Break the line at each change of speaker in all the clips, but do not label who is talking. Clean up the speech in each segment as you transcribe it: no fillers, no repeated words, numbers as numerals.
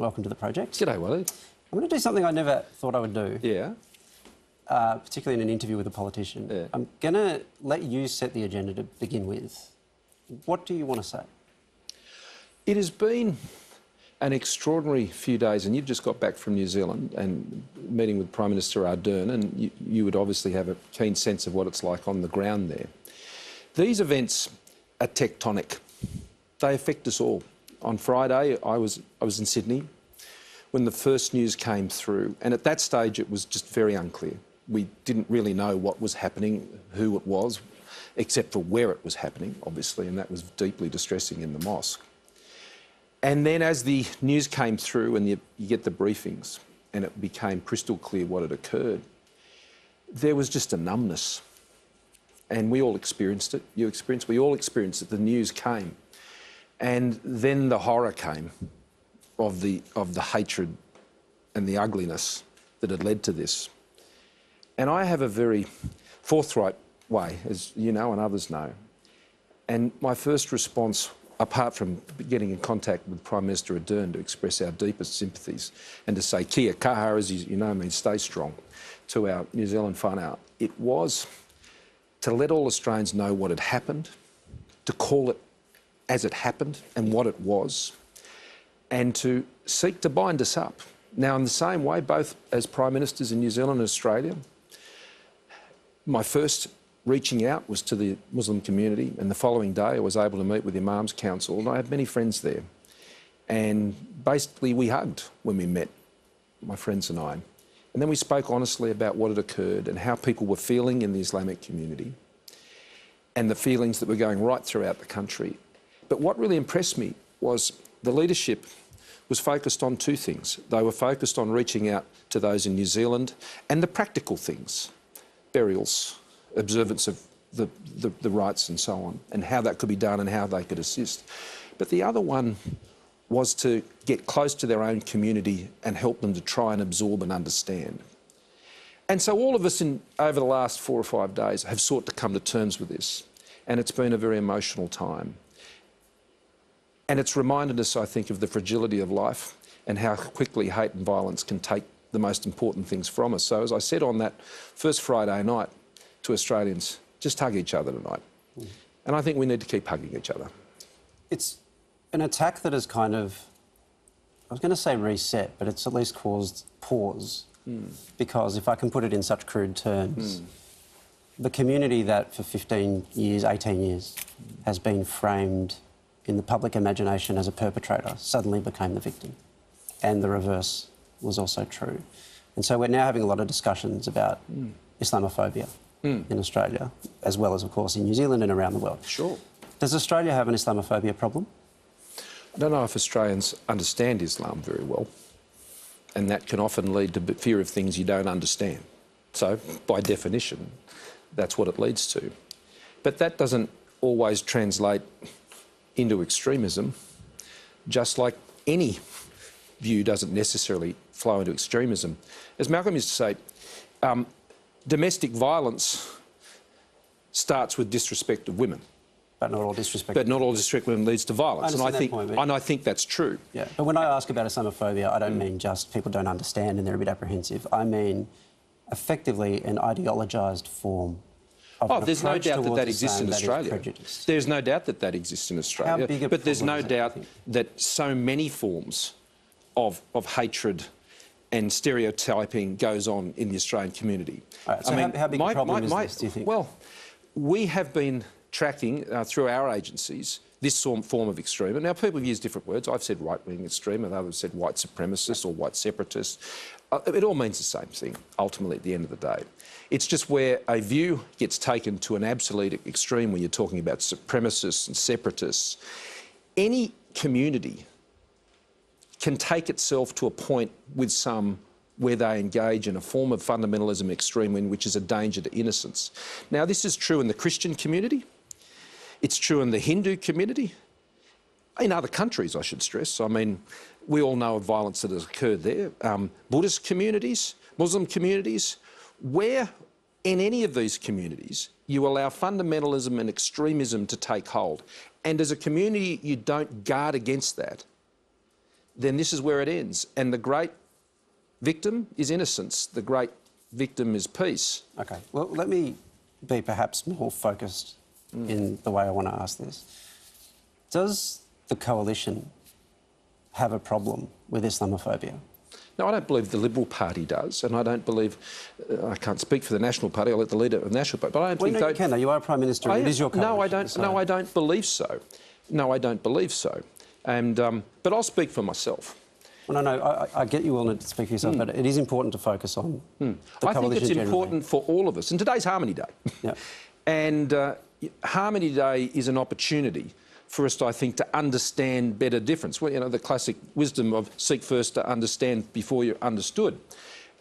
welcome to the project.
G'day, Wally.
I'm going to do something I never thought I would do.
Yeah.
Particularly in an interview with a politician.
Yeah.
I'm going to let you set the agenda to begin with. What do you want to say?
It has been an extraordinary few days, and you've just got back from New Zealand and meeting with Prime Minister Ardern, and you would obviously have a keen sense of what it's like on the ground there. These events are tectonic. They affect us all. On Friday, I was in Sydney when the first news came through, and at that stage it was just very unclear. We didn't really know what was happening, who it was, except for where it was happening, obviously, and that was deeply distressing in the mosque. And then as the news came through and you get the briefings and it became crystal clear what had occurred, there was just a numbness. And we all experienced it. We all experienced it. The news came. And then the horror came of the hatred and the ugliness that had led to this. And I have a very forthright way, as you know and others know. And my first response, apart from getting in contact with Prime Minister Ardern to express our deepest sympathies and to say kia kaha, as you know, means stay strong, to our New Zealand whānau, it was to let all Australians know what had happened, to call it as it happened and what it was, and to seek to bind us up. Now, in the same way, both as Prime Ministers in New Zealand and Australia, my first reaching out was to the Muslim community, and the following day I was able to meet with the Imams Council, and I have many friends there. And basically we hugged when we met, my friends and I. And then we spoke honestly about what had occurred and how people were feeling in the Islamic community and the feelings that were going right throughout the country. But what really impressed me was the leadership was focused on two things. They were focused on reaching out to those in New Zealand and the practical things, burials, observance of the rites and so on, and how that could be done and how they could assist. But the other one was to get close to their own community and help them to try and absorb and understand. And so all of us over the last 4 or 5 days have sought to come to terms with this, and it's been a very emotional time. And it's reminded us, I think, of the fragility of life and how quickly hate and violence can take the most important things from us. So as I said on that first Friday night to Australians, just hug each other tonight. And I think we need to keep hugging each other.
It's an attack that has kind of, I was going to say reset, but it's at least caused pause. Because if I can put it in such crude terms, the community that for 15 years, 18 years, has been framed in the public imagination as a perpetrator suddenly became the victim. And the reverse was also true. And so we're now having a lot of discussions about Islamophobia in Australia, as well as, of course, in New Zealand and around the world.
Sure.
Does Australia have an Islamophobia problem?
I don't know if Australians understand Islam very well, and that can often lead to fear of things you don't understand. So, by definition, that's what it leads to. But that doesn't always translate into extremism, just like any view doesn't necessarily flow into extremism. As Malcolm used to say, domestic violence starts with disrespect of women.
But not all disrespect.
But not all disrespect of women leads to violence.
I
And I think that's true.
Yeah, but when I ask about Islamophobia, I don't mean just people don't understand and they're a bit apprehensive. I mean effectively an ideologised form.
There's no doubt that exists in Australia. There's no doubt that that exists in Australia. But there's no doubt that so many forms of hatred and stereotyping goes on in the Australian community.
Right, so how big a problem is this, do you think?
Well, we have been tracking through our agencies this form of extremism. Now, people have used different words. I've said right-wing extreme, and others said white supremacist or white separatist. It all means the same thing, ultimately, at the end of the day. It's just where a view gets taken to an absolute extreme when you're talking about supremacists and separatists. Any community can take itself to a point with some where they engage in a form of fundamentalism extreme, which is a danger to innocence. Now, this is true in the Christian community. It's true in the Hindu community. In other countries, I should stress. I mean, we all know of violence that has occurred there. Buddhist communities, Muslim communities, where in any of these communities you allow fundamentalism and extremism to take hold, and as a community you don't guard against that, then this is where it ends. And the great victim is innocence. The great victim is peace.
Okay, well, let me be perhaps more focused in the way I want to ask this. Does the coalition have a problem with Islamophobia?
No, I don't believe the Liberal Party does, and I don't believe... I can't speak for the National Party. I'll let the leader of the National Party... But I don't
Well,
think...
no, you can, though. You are Prime Minister, and it is your coalition.
No, I don't.
So...
No, I don't believe so. No, I don't believe so. And but I'll speak for myself.
Well, no, I get you wanting to speak for yourself, but it is important to focus on the
I
coalition
think it's
generally.
important for all of us. And today's Harmony Day.
Yeah.
And Harmony Day is an opportunity for us, I think, to understand better difference. Well, you know, the classic wisdom of seek first to understand before you're understood.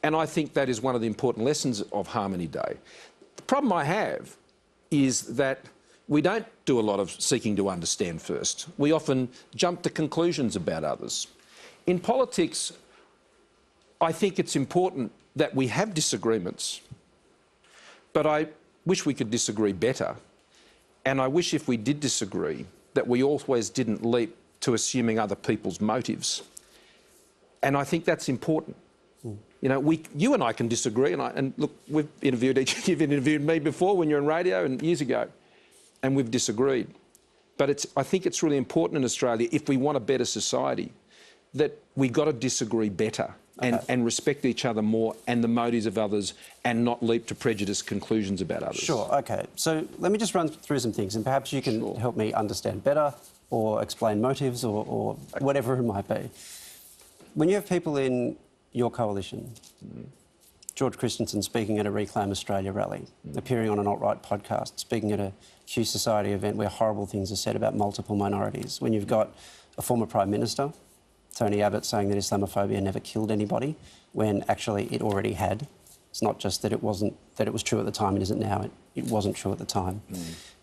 And I think that is one of the important lessons of Harmony Day. The problem I have is that we don't do a lot of seeking to understand first. We often jump to conclusions about others. In politics, I think it's important that we have disagreements, but I wish we could disagree better. And I wish if we did disagree, that we always didn't leap to assuming other people's motives. And I think that's important. You know, you and I can disagree, and look, you've interviewed me before when you're on radio and years ago, and we've disagreed. But I think it's really important in Australia, if we want a better society, that we've got to disagree better and respect each other more and the motives of others and not leap to prejudiced conclusions about others.
Sure, OK. So let me just run through some things and perhaps you can help me understand better or explain motives or whatever it might be. When you have people in your coalition, George Christensen speaking at a Reclaim Australia rally, appearing on an alt-right podcast, speaking at a Q Society event where horrible things are said about multiple minorities, when you've got a former Prime Minister, Tony Abbott, saying that Islamophobia never killed anybody, when actually it already had. It's not just that it was true at the time, it isn't now, it wasn't true at the time.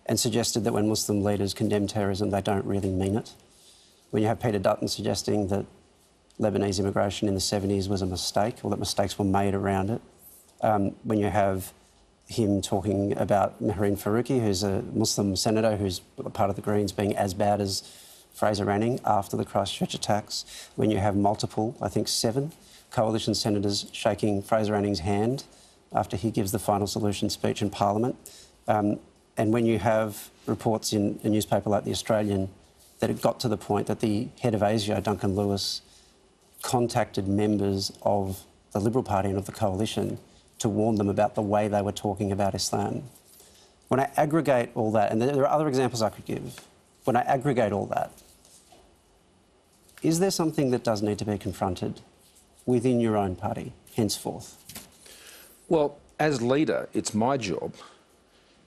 And suggested that when Muslim leaders condemn terrorism, they don't really mean it. When you have Peter Dutton suggesting that Lebanese immigration in the 70s was a mistake, or that mistakes were made around it. When you have him talking about Mehreen Faruqi, who's a Muslim senator who's part of the Greens, being as bad as Fraser Anning after the Christchurch attacks. When you have multiple, I think 7, coalition senators shaking Fraser Anning's hand after he gives the final solution speech in Parliament. And when you have reports in a newspaper like The Australian that it got to the point that the head of ASIO, Duncan Lewis, contacted members of the Liberal Party and of the coalition to warn them about the way they were talking about Islam. When I aggregate all that, and there are other examples I could give, when I aggregate all that, is there something that does need to be confronted within your own party henceforth?
Well, as leader, it's my job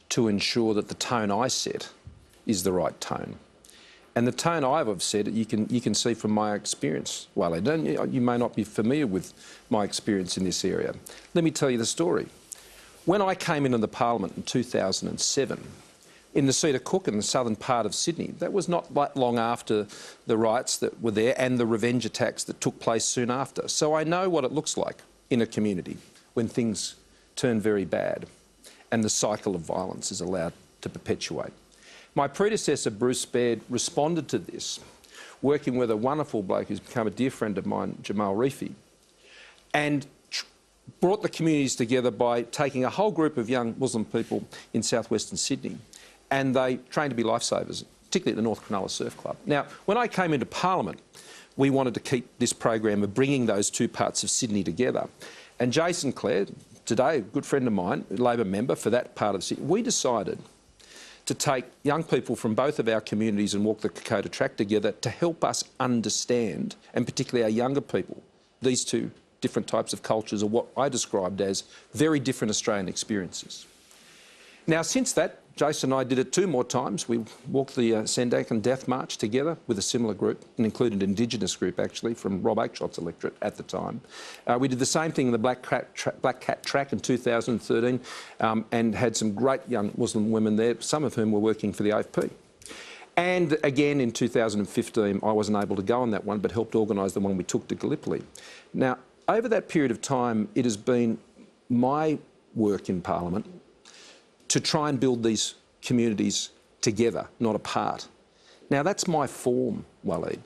to ensure that the tone I set is the right tone. And the tone I've said, you can see from my experience, Walid, and you may not be familiar with my experience in this area. Let me tell you the story. When I came into the Parliament in 2007, in the seat of Cook in the southern part of Sydney, that was not that long after the riots that were there and the revenge attacks that took place soon after. So I know what it looks like in a community when things turn very bad and the cycle of violence is allowed to perpetuate. My predecessor, Bruce Baird, responded to this, working with a wonderful bloke who's become a dear friend of mine, Jamal Rifi, and brought the communities together by taking a whole group of young Muslim people in southwestern Sydney, and they trained to be lifesavers, particularly at the North Cronulla Surf Club. Now, when I came into Parliament, we wanted to keep this program of bringing those two parts of Sydney together. And Jason Clare, today a good friend of mine, a Labor member for that part of the city, we decided to take young people from both of our communities and walk the Kokoda track together to help us understand, and particularly our younger people, these two different types of cultures, or what I described as very different Australian experiences. Now, since that, Jason and I did it 2 more times. We walked the Sandakan Death March together with a similar group, an included Indigenous group actually from Rob Oakeshott's electorate at the time. We did the same thing in the Black Cat Track in 2013 and had some great young Muslim women there, some of whom were working for the AFP. And again in 2015, I wasn't able to go on that one, but helped organise the one we took to Gallipoli. Now, over that period of time, it has been my work in Parliament to try and build these communities together, not apart. Now, that's my form, Walid.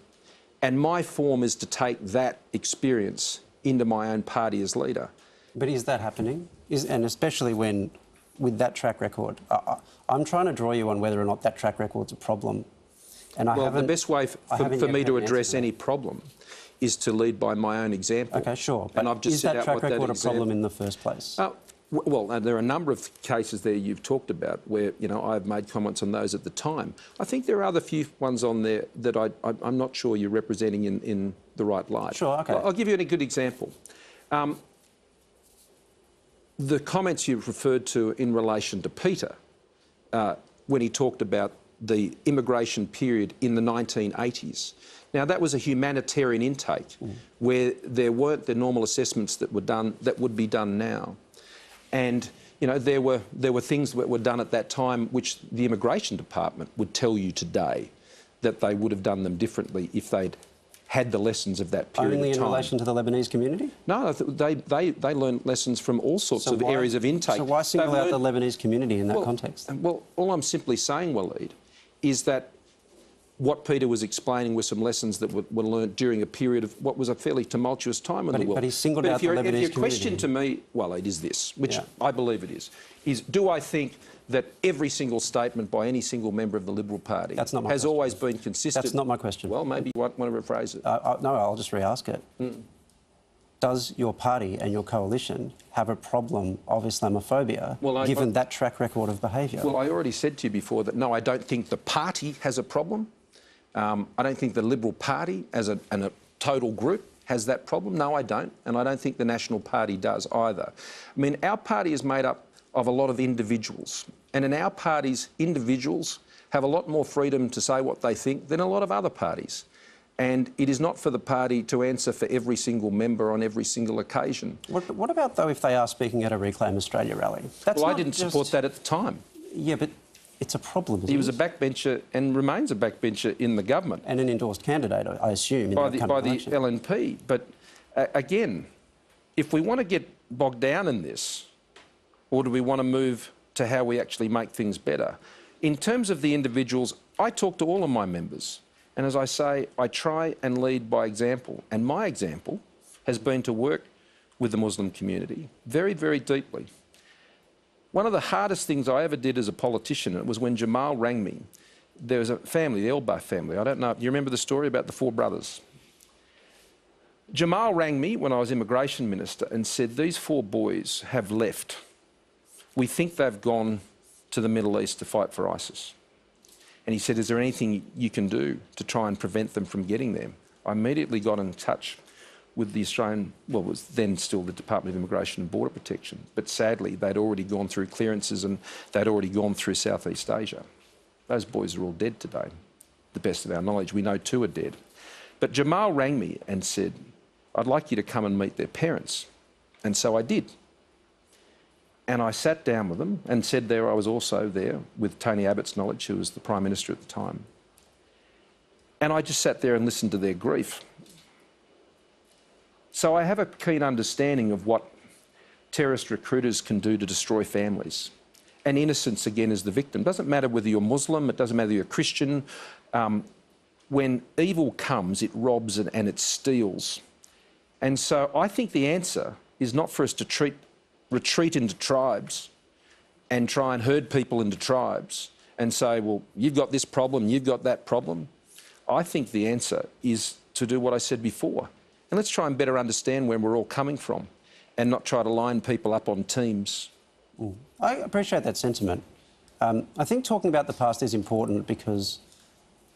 And my form is to take that experience into my own party as leader.
But is that happening? And especially when, with that track record, I'm trying to draw you on whether or not that track record's a problem. And
Well, the best way for me to address any problem is to lead by my own example.
Okay, sure. But
And I've just
is
set
that
out
track
what that
record a
example.
problem in the first place?
Well, there are a number of cases there you've talked about where, I've made comments on those at the time. I think there are other few ones on there that I'm not sure you're representing in the right light.
Sure, okay.
I'll give you a good example. The comments you've referred to in relation to Peter, when he talked about the immigration period in the 1980s. Now, that was a humanitarian intake where there weren't the normal assessments that would be done now. And, there were things that were done at that time which the Immigration Department would tell you today that they would have done them differently if they'd had the lessons of that period
Only
of time.
in relation to the Lebanese community?
No, they learned lessons from all sorts of areas of intake.
So why single out the Lebanese community in that context?
Well, all I'm simply saying, Waleed, is that what Peter was explaining were some lessons that were learnt during a period of what was a fairly tumultuous time in the world.
But he singled out the Lebanese community.
If your question to me, Waleed, is this, which I believe it is do I think that every single statement by any single member of the Liberal Party has always been consistent?
That's not my question.
Well, maybe you want to rephrase it.
No, I'll just re-ask it. Does your party and your coalition have a problem of Islamophobia, given that track record of behaviour?
Well, I already said to you before that, no, I don't think the party has a problem. I don't think the Liberal Party as a total group has that problem. No, I don't. And I don't think the National Party does either. I mean, our party is made up of a lot of individuals. And in our parties, individuals have a lot more freedom to say what they think than a lot of other parties. And it is not for the party to answer for every single member on every single occasion.
What about, though, if they are speaking at a Reclaim Australia rally?
I didn't support that at the time.
Yeah, but it's a problem, isn't it?
He was a backbencher and remains a backbencher in the government.
And an endorsed candidate, I assume, in
by
the
the LNP. But again, if we want to get bogged down in this, or do we want to move to how we actually make things better? In terms of the individuals, I talk to all of my members. And as I say, I try and lead by example. And my example has been to work with the Muslim community very, very deeply. One of the hardest things I ever did as a politician, it was when Jamal rang me. There was a family, the Elba family. I don't know, you remember the story about the four brothers? Jamal rang me when I was Immigration Minister and said, these four boys have left. We think they've gone to the Middle East to fight for ISIS. And he said, is there anything you can do to try and prevent them from getting there? I immediately got in touch with the Australian, well, it was then still the Department of Immigration and Border Protection, but sadly they'd already gone through clearances and they'd already gone through Southeast Asia. Those boys are all dead today, the best of our knowledge. We know 2 are dead. But Jamal rang me and said, I'd like you to come and meet their parents. And so I did. And I sat down with them and said there I was also there with Tony Abbott's knowledge, who was the Prime Minister at the time. And I just sat there and listened to their grief. So I have a keen understanding of what terrorist recruiters can do to destroy families. And innocence, again, is the victim. It doesn't matter whether you're Muslim, it doesn't matter whether you're Christian. When evil comes, it robs and it steals. And so I think the answer is not for us to retreat into tribes and try and herd people into tribes and say, well, you've got this problem, you've got that problem. I think the answer is to do what I said before. And let's try and better understand where we're all coming from and not try to line people up on teams.
I appreciate that sentiment. I think talking about the past is important because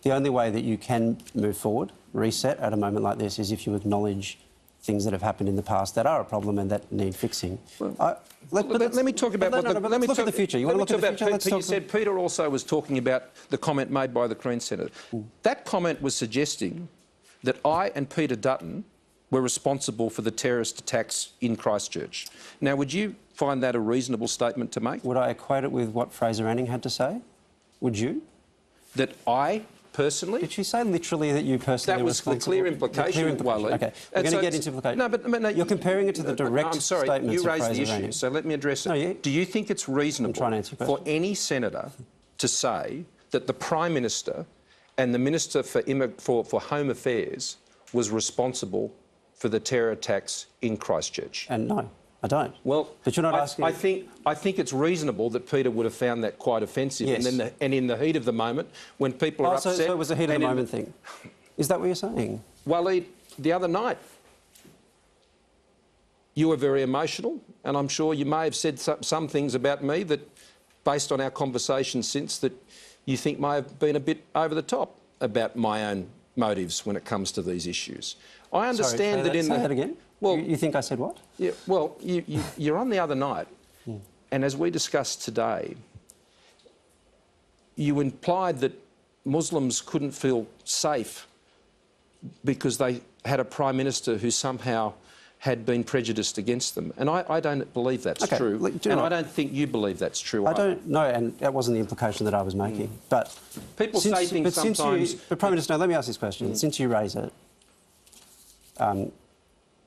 the only way that you can move forward, reset at a moment like this, is if you acknowledge things that have happened in the past that are a problem and that need fixing.
Let me talk about
let's look at the future. You want to look at the future?
You said Peter also was talking about the comment made by the Queen's Senator. That comment was suggesting that I and Peter Dutton were responsible for the terrorist attacks in Christchurch. Now, would you find that a reasonable statement to make?
Would I equate it with what Fraser Anning had to say? Would you?
That I personally?
Did she say literally that you personally
That was the clear implication.
Waleed. Okay, we're going to get into implication.
No, but
you're comparing it to the direct
I'm sorry,
statements
you raised
of Fraser
the issue,
Anning.
so let me address it. Do you think it's reasonable
I'm trying to answer your
for
question.
any senator to say that the Prime Minister and the Minister for Home Affairs was responsible for the terror attacks in Christchurch?
And no, I don't.
Well,
but you're not asking.
I think it's reasonable that Peter would have found that quite offensive.
Yes.
And in the heat of the moment, when people are upset...
So it was a heat of the moment thing. Is that what you're saying?
Waleed, the other night, you were very emotional, and I'm sure you may have said some things about me that, based on our conversation since, that you think may have been a bit over the top about my own motives when it comes to these issues. I understand that in the...
Say that again? Well, you think I said what?
Yeah, well, you're on the other night, and as we discussed today, you implied that Muslims couldn't feel safe because they had a Prime Minister who somehow had been prejudiced against them. And I don't believe that's true. And I don't think you believe that's true.
I don't know, and that wasn't the implication that I was making. But
people say things sometimes...
But Prime Minister, let me ask this question. Since you raise it,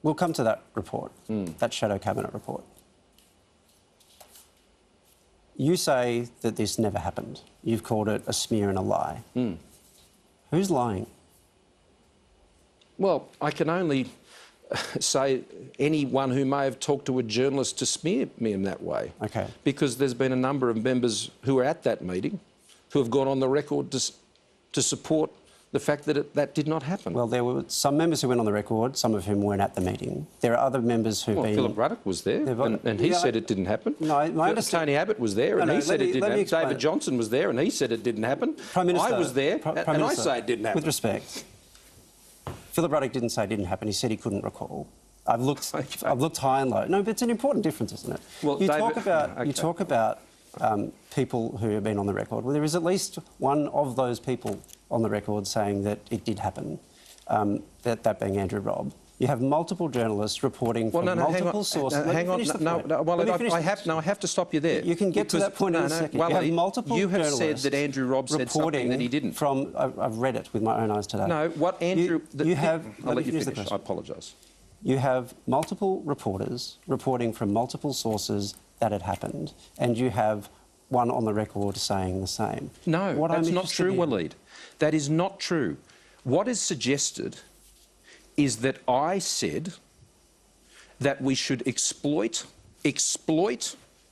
we'll come to that report, that Shadow Cabinet report. You say that this never happened. You've called it a smear and a lie. Who's lying?
Well, I can only say anyone who may have talked to a journalist to smear me in that way.
Okay.
Because there's been a number of members who were at that meeting who have gone on the record to support the fact that that did not happen.
Well, there were some members who went on the record, some of whom weren't at the meeting. There are other members who've been...
Philip Ruddock was there, and he said it didn't happen.
No, my understanding...
Tony Abbott was there, and he said it didn't happen. David Johnson was there, and he said it didn't happen.
Prime Minister,
I was there, and I say it didn't happen.
With respect, Philip Ruddock didn't say it didn't happen. He said he couldn't recall. I've looked high and low. No, but it's an important difference, isn't it? Well, you talk about people who have been on the record. Well, there is at least one of those people on the record saying that it did happen, that being Andrew Robb. You have multiple journalists reporting from multiple sources.
I have to stop you there.
You can get to that point in a second. You have multiple journalists
said that Andrew Robb said something that he didn't.
I've read it with my own eyes today.
No, what Andrew... I'll let you finish. I apologise.
You have multiple reporters reporting from multiple sources that it happened, and you have one on the record saying the same.
No, that's not true, Waleed. That is not true. What is suggested is that I said that we should exploit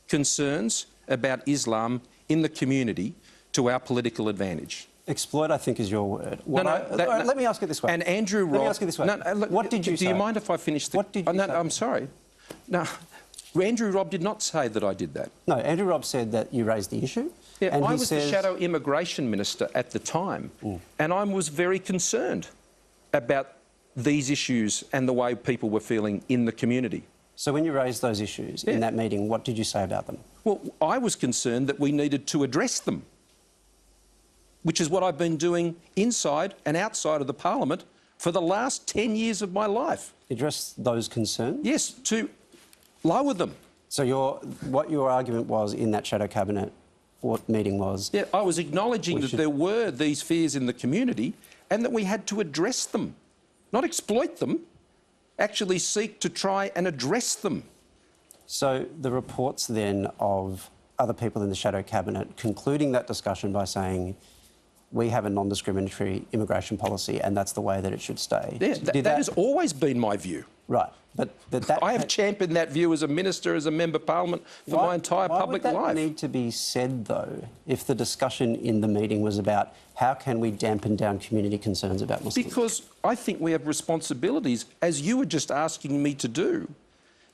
concerns about Islam in the community to our political advantage.
Exploit, I think, is your word. Let me ask it this way.
And Andrew Robb...
Let me ask it this way. What did you say?
Do you mind if I finish the...
What did you say?
I'm sorry. No, Andrew Robb did not say that I did that.
No, Andrew Robb said that you raised the issue.
Yeah, and I was the Shadow Immigration Minister at the time, and I was very concerned about these issues and the way people were feeling in the community.
So when you raised those issues in that meeting, what did you say about them?
Well, I was concerned that we needed to address them, which is what I've been doing inside and outside of the Parliament for the last 10 years of my life.
Address those concerns?
Yes, to lower them.
So what your argument was in that Shadow Cabinet meeting was...
Yeah, I was acknowledging that there were these fears in the community and that we had to address them, not exploit them, actually seek to try and address them.
So the reports then of other people in the Shadow Cabinet concluding that discussion by saying we have a non-discriminatory immigration policy and that's the way that it should stay.
Yeah, that has always been my view.
Right. But that...
I have championed that view as a minister, as a member of Parliament for my entire public life.
Why would that need to be said, though, if the discussion in the meeting was about how can we dampen down community concerns about Muslims?
Because I think we have responsibilities, as you were just asking me to do,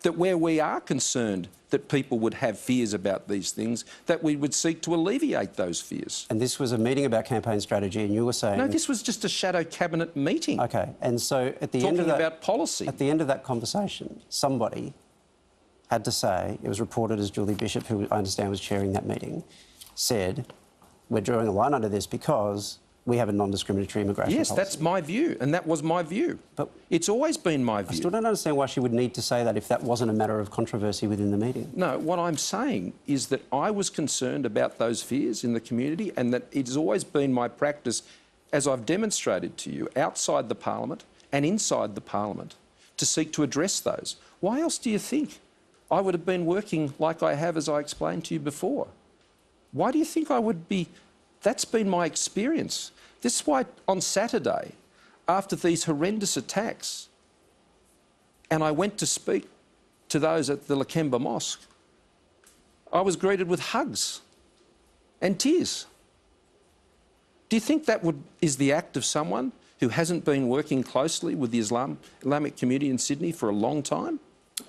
that where we are concerned that people would have fears about these things, that we would seek to alleviate those fears.
And this was a meeting about campaign strategy, and you were saying...
No, this was just a Shadow Cabinet meeting.
OK, and so at the end of that...
Talking about policy.
At the end of that conversation, somebody had to say, it was reported as Julie Bishop, who I understand was chairing that meeting, said, we're drawing a line under this because we have a non-discriminatory immigration policy.
Yes, that's my view, and that was my view. But it's always been my view.
I still don't understand why she would need to say that if that wasn't a matter of controversy within the meeting.
No, what I'm saying is that I was concerned about those fears in the community and that it's always been my practice, as I've demonstrated to you, outside the Parliament and inside the Parliament, to seek to address those. Why else do you think I would have been working like I have, as I explained to you before? Why do you think I would be That's been my experience. This is why on Saturday, after these horrendous attacks, and I went to speak to those at the Lakemba Mosque, I was greeted with hugs and tears. Do you think that is the act of someone who hasn't been working closely with the Islamic community in Sydney for a long time?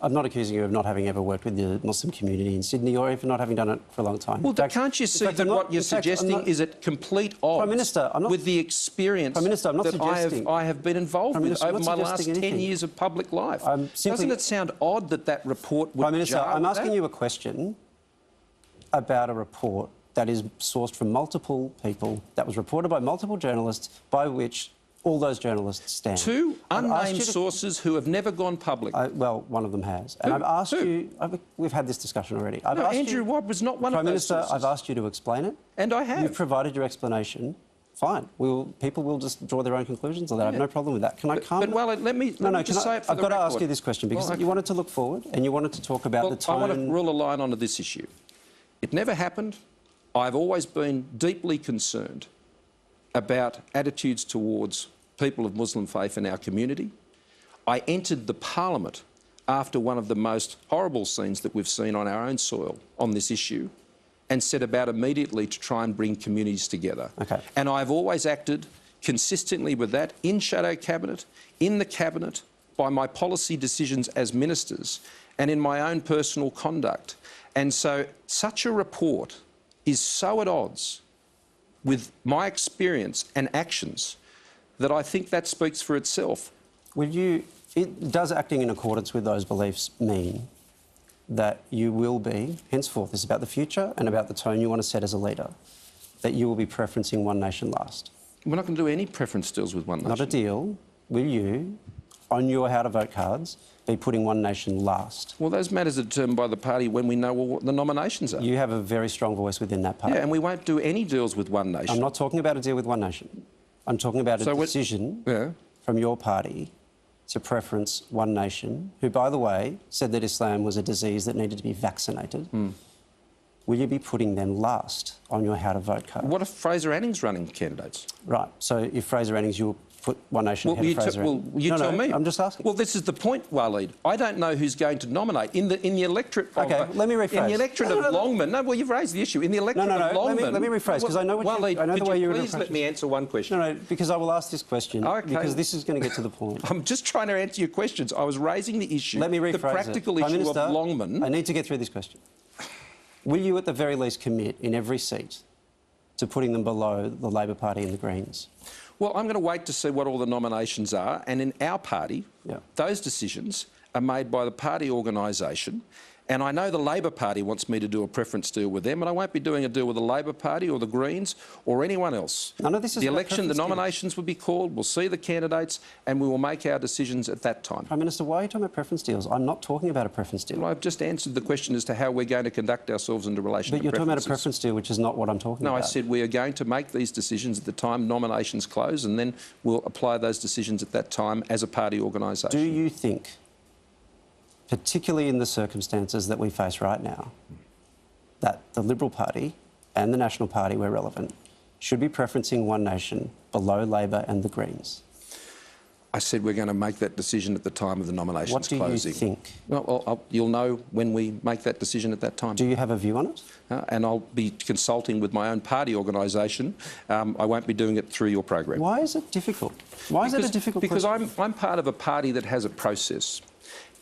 I'm not accusing you of not having ever worked with the Muslim community in Sydney or even not having done it for a long time.
Well, can't you see that what you're suggesting is at complete odds
Prime Minister, I'm not,
with the experience
Prime Minister, I'm not
that I have been involved with over my last 10 years of public life? Doesn't it sound odd that that report would
Prime Minister,
jar
I'm
with
asking
that?
you a question about a report that is sourced from multiple people, that was reported by multiple journalists, by which all those journalists stand.
Two unnamed sources who have never gone public.
Well, one of them has. And I've asked you... we've had this discussion already.
No, Andrew Watt was not one of those sources.
Prime Minister, I've asked you to explain it.
And I have.
You've provided your explanation. Fine. People will just draw their own conclusions on that. I have no problem with that. Can I come...
But, well, let me just say it for
I've
the
got to
record.
ask you this question because you wanted to look forward and you wanted to talk about the tone...
I want to rule a line onto this issue. It never happened. I've always been deeply concerned about attitudes towards people of Muslim faith in our community. I entered the parliament after one of the most horrible scenes that we've seen on our own soil on this issue and set about immediately to try and bring communities together.
Okay.
And I've always acted consistently with that in shadow cabinet, in the cabinet, by my policy decisions as ministers and in my own personal conduct. And so such a report is so at odds with my experience and actions that I think that speaks for itself.
Does acting in accordance with those beliefs mean that you will be, henceforth, this is about the future and about the tone you want to set as a leader, that you will be preferencing One Nation last?
We're not going to do any preference deals with One Nation.
Not a deal. Will you, on your how to vote cards, be putting One Nation last?
Well, those matters are determined by the party when we know what the nominations are.
You have a very strong voice within that party.
Yeah, and we won't do any deals with One Nation.
I'm not talking about a deal with One Nation. I'm talking about a decision from your party to preference One Nation, who, by the way, said that Islam was a disease that needed to be vaccinated. Will you be putting them last on your how to vote card?
What if Fraser Anning's running candidates?
Right. So if Fraser Anning's, you'll put One Nation ahead of Fraser Anning.
Well, you tell me.
I'm just asking.
Well, this is the point, Waleed. I don't know who's going to nominate in the electorate.
Okay, let me rephrase.
In the electorate of Longman. No, well, you've raised the issue. In the electorate of Longman.
Let me rephrase because I know what
Waleed,
I know the way you're.
Please let me answer one question.
No, because I will ask this question because this is going to get to the point.
I'm just trying to answer your questions. I was raising the issue.
Let me rephrase
the practical
Prime
issue
Minister,
of Longman.
I need to get through this question. Will you, at the very least, commit in every seat to putting them below the Labor Party and the Greens?
Well, I'm going to wait to see what all the nominations are. And in our party, those decisions are made by the party organisation. And I know the Labor Party wants me to do a preference deal with them, and I won't be doing a deal with the Labor Party or the Greens or anyone else.
None of this is
the
about
election, the
preference
nominations will be called, we'll see the candidates, and we will make our decisions at that time.
Prime Minister, why are you talking about preference deals? I'm not talking about a preference deal.
Well, I've just answered the question as to how we're going to conduct ourselves in relation to
But you're talking about a
preferences.
preference deal, which is not what I'm talking about.
No, I said we are going to make these decisions at the time nominations close, and then we'll apply those decisions at that time as a party organisation.
Do you think, particularly in the circumstances that we face right now, that the Liberal Party and the National Party, where relevant, should be preferencing One Nation below Labor and the Greens?
I said we're going to make that decision at the time of the nominations closing.
What do you think?
Well, you'll know when we make that decision at that time.
Do you have a view on it?
And I'll be consulting with my own party organisation. I won't be doing it through your program.
Why is it difficult? Why is it a difficult
Because
question?
I'm part of a party that has a process.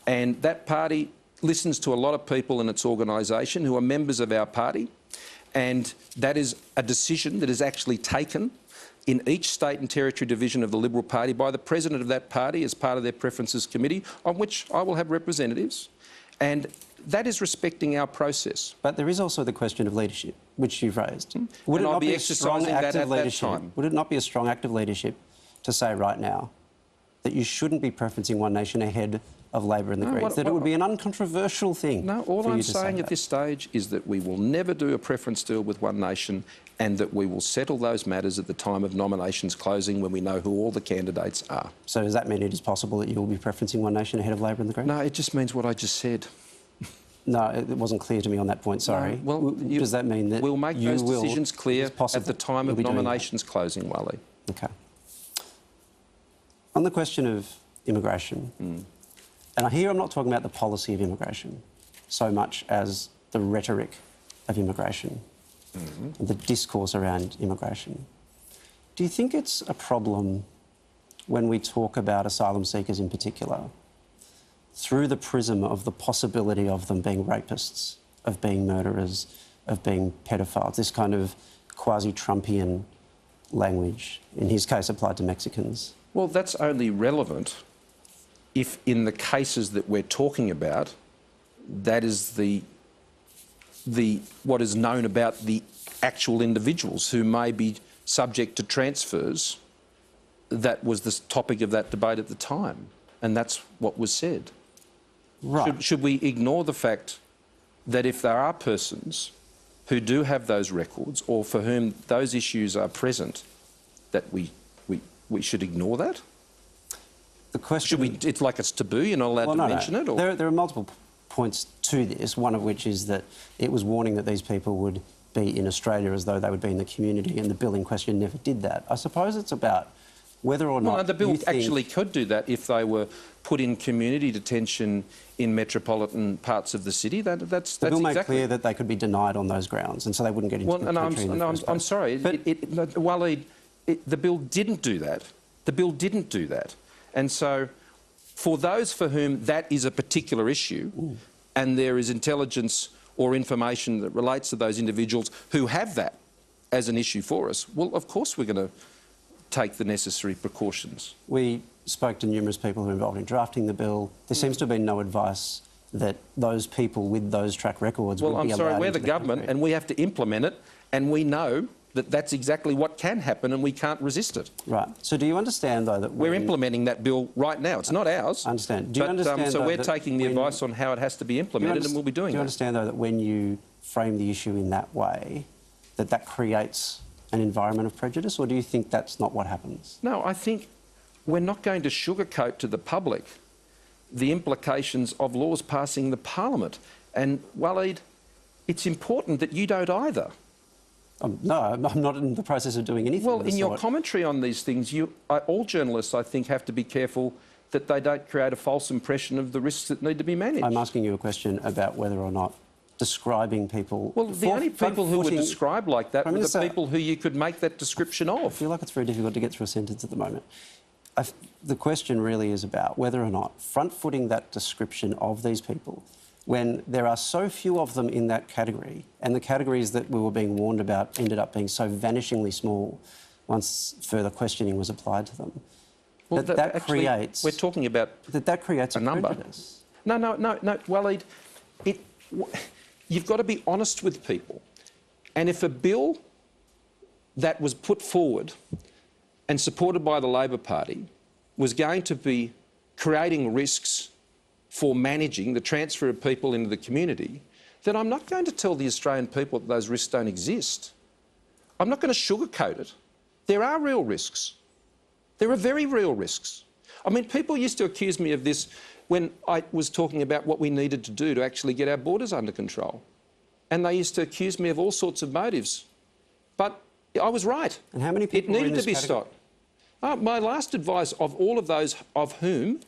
And that party listens to a lot of people in its organisation who are members of our party. And that is a decision that is actually taken in each state and territory division of the Liberal Party by the president of that party as part of their preferences committee, on which I will have representatives. And that is respecting our process.
But there is also the question of leadership, which you've raised.
Would it not be exercising that at that time?
Would it not be a strong act of leadership to say right now that you shouldn't be preferencing One Nation ahead of Labor and the Greens, that it would be an uncontroversial thing?
No, all I'm saying at this stage is that we will never do a preference deal with One Nation and that we will settle those matters at the time of nominations closing when we know who all the candidates are.
So does that mean it is possible that you will be preferencing One Nation ahead of Labor and the Greens?
No, it just means what I just said.
No, it wasn't clear to me on that point, sorry.
Well,
does that mean that
we'll make those decisions clear at the time of nominations closing, Wally?
Okay. On the question of immigration, and here I'm not talking about the policy of immigration so much as the rhetoric of immigration, the discourse around immigration. Do you think it's a problem when we talk about asylum seekers in particular through the prism of the possibility of them being rapists, of being murderers, of being pedophiles, this kind of quasi-Trumpian language, in his case applied to Mexicans?
Well, that's only relevant if in the cases that we're talking about, that is what is known about the actual individuals who may be subject to transfers. That was the topic of that debate at the time, and that's what was said.
Right.
Should we ignore the fact that if there are persons who do have those records or for whom those issues are present, that we should ignore that?
The question...
It's like it's taboo, you're not allowed to mention it? Or?
There are multiple points to this, one of which is that it was warning that these people would be in Australia as though they would be in the community, and the bill in question never did that. I suppose it's about whether or not...
Well, the bill actually could do that if they were put in community detention in metropolitan parts of the city. That's
the bill made
exactly
clear that they could be denied on those grounds, and so they wouldn't get into the country in the first place.
I'm sorry,
But
Waleed, the bill didn't do that. The bill didn't do that. And so for those for whom that is a particular issue and there is intelligence or information that relates to those individuals who have that as an issue for us, well, of course we're going to take the necessary precautions.
We spoke to numerous people who were involved in drafting the bill. There seems to have been no advice that those people with those track records would be allowed into the country.
Well, I'm sorry, we're the government and we have to implement it, and we know that that's exactly what can happen and we can't resist it.
Right. So do you understand, though, that...
We're implementing that bill right now. It's not ours.
I understand. Do you understand,
so
though,
we're taking the advice on how it has to be implemented, and we'll be doing that.
Do you understand, though, that when you frame the issue in that way, that creates an environment of prejudice, or do you think that's not what happens?
No, I think we're not going to sugarcoat to the public the implications of laws passing the Parliament. And, Waleed, it's important that you don't either.
No, I'm not in the process of doing anything.
Well, in your commentary on these things, all journalists, I think, have to be careful that they don't create a false impression of the risks that need to be managed.
I'm asking you a question about whether or not describing people...
Well, the only people who were described like that were the people who you could make that description of.
I feel like it's very difficult to get through a sentence at the moment. The question really is about whether or not front-footing that description of these people, when there are so few of them in that category, and the categories that we were being warned about ended up being so vanishingly small once further questioning was applied to them,
well,
that creates...
We're talking about
that creates a
number.
Prejudice.
No, Waleed, you've got to be honest with people. And if a bill that was put forward and supported by the Labor Party was going to be creating risks for managing the transfer of people into the community, then I'm not going to tell the Australian people that those risks don't exist. I'm not going to sugarcoat it. There are real risks. There are very real risks. I mean, people used to accuse me of this when I was talking about what we needed to do to actually get our borders under control. And they used to accuse me of all sorts of motives. But I was right.
And how many people
It needed to be stopped. My last advice of all of those of whom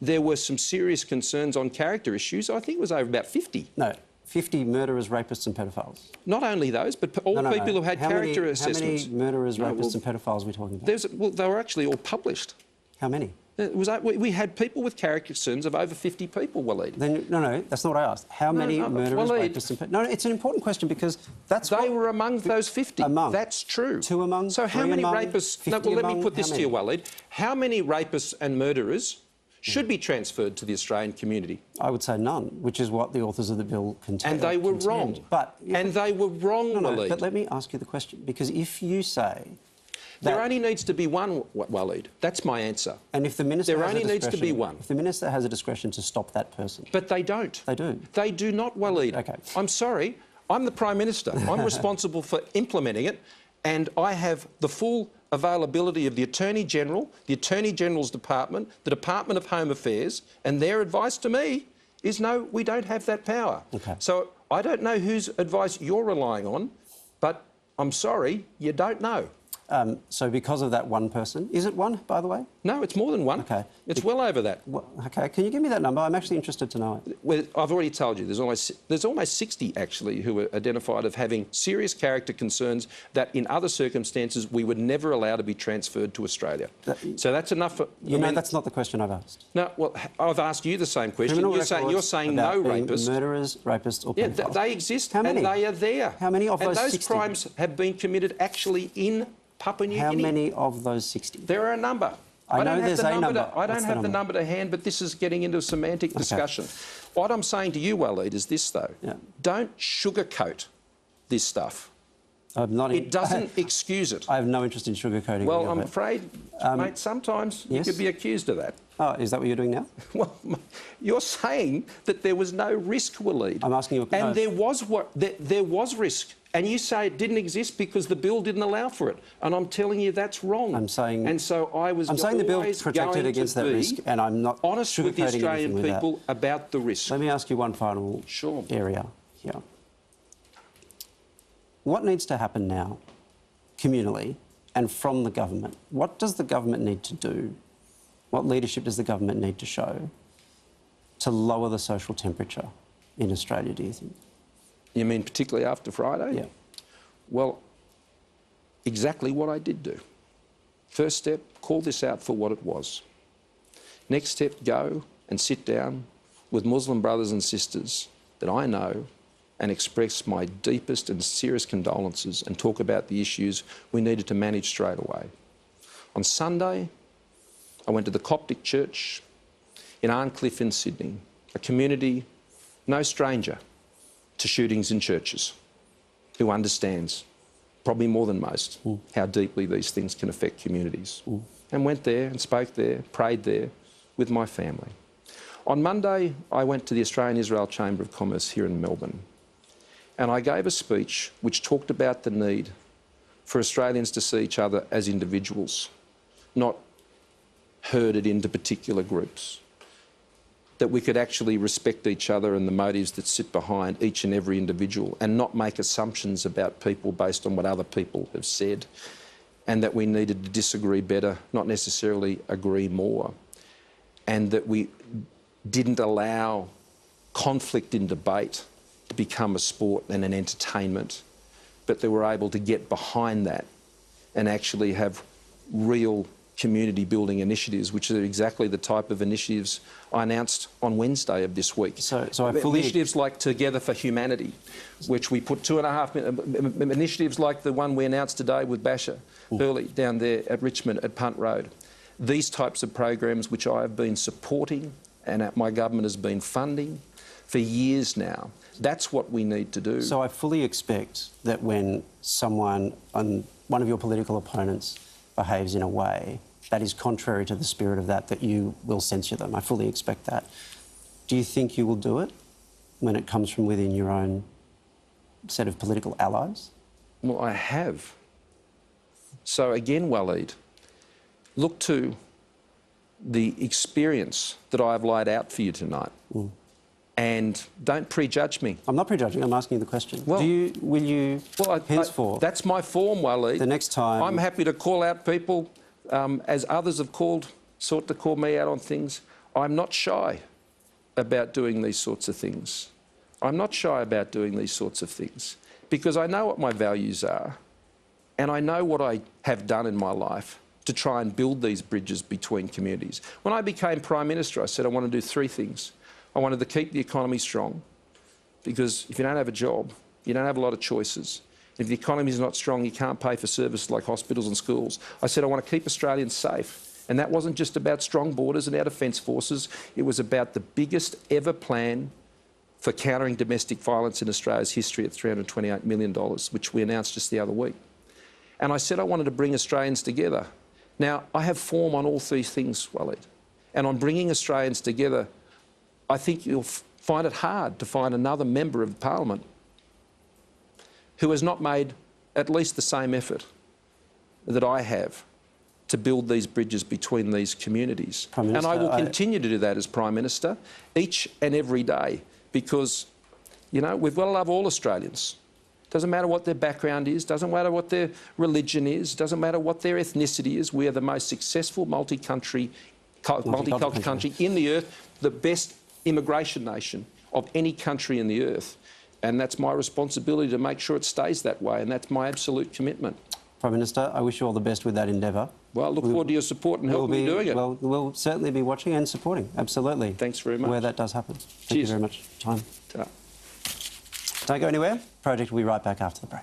there were some serious concerns on character issues, I think it was over about 50.
No, 50 murderers, rapists and pedophiles.
Not only those, but all people who had character assessments.
How many murderers, rapists and pedophiles are we talking about?
They were actually all published.
How many?
We had people with character concerns of over 50 people, Waleed.
Then, no, that's not what I asked. How many murderers, rapists and pedophiles? No, it's an important question because that's
They were among those 50.
Among?
That's true.
2 among?
So how many rapists... No, well, let me put this to you, Waleed. How many rapists and murderers should be transferred to the Australian community?
I would say none, which is what the authors of the bill contend.
And they were wrong. And they were wrong, Waleed.
But let me ask you the question, because if you say...
There only needs to be one, Waleed. That's my answer.
And if the minister
there only needs to be one.
If the minister has a discretion to stop that person...
But they don't.
They do.
They do not, Waleed.
OK.
I'm sorry. I'm the Prime Minister. I'm responsible for implementing it, and I have the full availability of the Attorney-General, the Attorney-General's Department, the Department of Home Affairs, and their advice to me is no, we don't have that power.
Okay.
So I don't know whose advice you're relying on, but I'm sorry, you don't know.
So because of that one person, is it one, by the way?
No, it's more than one.
Okay.
It's well over that.
Okay, can you give me that number? I'm actually interested to know it.
Well, I've already told you, there's almost 60 actually who are identified of having serious character concerns that in other circumstances we would never allow to be transferred to Australia. So that's enough for...
That's not the question I've asked.
No, well, I've asked you the same question. You're saying no rapists.
Murderers, rapists or pedophiles.
Yeah, they exist.
How many?
And they are there.
How many of those 60?
And those crimes have been committed actually in Papua New Guinea.
How many of those 60?
There are a number.
I know there's a number.
I don't
What's
have
the
the number to hand, but this is getting into a semantic discussion. What I'm saying to you, Waleed, is this, though.
Yeah.
Don't sugarcoat this stuff.
It
doesn't excuse it.
I have no interest in sugarcoating.
Well, I'm afraid, mate, sometimes
yes?
you could be accused of that.
Oh, is that what you're doing now?
Well, you're saying that there was no risk, Waleed.
I'm asking you...
And there was risk. And you say it didn't exist because the bill didn't allow for it. And I'm telling you that's wrong.
I'm saying...
And so I'm
saying the bill protected against that risk, and I'm not
honest with the Australian
with
people about the risk.
Let me ask you one final area here. What needs to happen now, communally, and from the government? What does the government need to do? What leadership does the government need to show to lower the social temperature in Australia, do you think?
You mean particularly after Friday?
Yeah.
Well, exactly what I did do. First step, call this out for what it was. Next step, go and sit down with Muslim brothers and sisters that I know and express my deepest and sincerest condolences and talk about the issues we needed to manage straight away. On Sunday, I went to the Coptic Church in Arncliffe in Sydney, a community no stranger to shootings in churches, who understands, probably more than most, how deeply these things can affect communities. And went there and spoke there, prayed there with my family. On Monday, I went to the Australian-Israel Chamber of Commerce here in Melbourne, and I gave a speech which talked about the need for Australians to see each other as individuals, not herded into particular groups. That we could actually respect each other and the motives that sit behind each and every individual and not make assumptions about people based on what other people have said, and that we needed to disagree better, not necessarily agree more, and that we didn't allow conflict in debate to become a sport and an entertainment, but that we're able to get behind that and actually have real community building initiatives, which are exactly the type of initiatives I announced on Wednesday of this week.
So I fully...
Initiatives like Together for Humanity, which we put $2.5 million, initiatives like the one we announced today with Basher Hurley down there at Richmond at Punt Road. These types of programs which I have been supporting and my government has been funding for years now. That's what we need to do.
So I fully expect that when someone, one of your political opponents, behaves in a way that is contrary to the spirit of that you will censure them. I fully expect that. Do you think you will do it when it comes from within your own set of political allies?
Well, I have. So again, Waleed, look to the experience that I have laid out for you tonight. And don't prejudge me.
I'm not prejudging, I'm asking you the question.
Well,
will you henceforth...
that's my form, Waleed.
The next time...
I'm happy to call out people, as others have sought to call me out on things. I'm not shy about doing these sorts of things. I'm not shy about doing these sorts of things because I know what my values are and I know what I have done in my life to try and build these bridges between communities. When I became Prime Minister, I said I want to do three things. I wanted to keep the economy strong because if you don't have a job, you don't have a lot of choices. If the economy is not strong, you can't pay for services like hospitals and schools. I said I want to keep Australians safe. And that wasn't just about strong borders and our defence forces. It was about the biggest ever plan for countering domestic violence in Australia's history at $328 million, which we announced just the other week. And I said I wanted to bring Australians together. Now, I have form on all three things, Waleed. And on bringing Australians together, I think you'll find it hard to find another member of Parliament who has not made at least the same effort that I have to build these bridges between these communities.
Prime
And I
Minister,
will continue to do that as Prime Minister each and every day because, you know, we've got to love all Australians. Doesn't matter what their background is, doesn't matter what their religion is, doesn't matter what their ethnicity is. We are the most successful multicultural country in the earth, the best immigration nation of any country in the earth. And that's my responsibility to make sure it stays that way, and that's my absolute commitment.
Prime Minister, I wish you all the best with that endeavour.
Well, I look forward to your support and help me doing it.
Well, we'll certainly be watching and supporting, absolutely.
Thanks very much.
Where that does happen. Thank you
Cheers.
very much. Time.
Ta.
Don't go anywhere. Project will be right back after the break.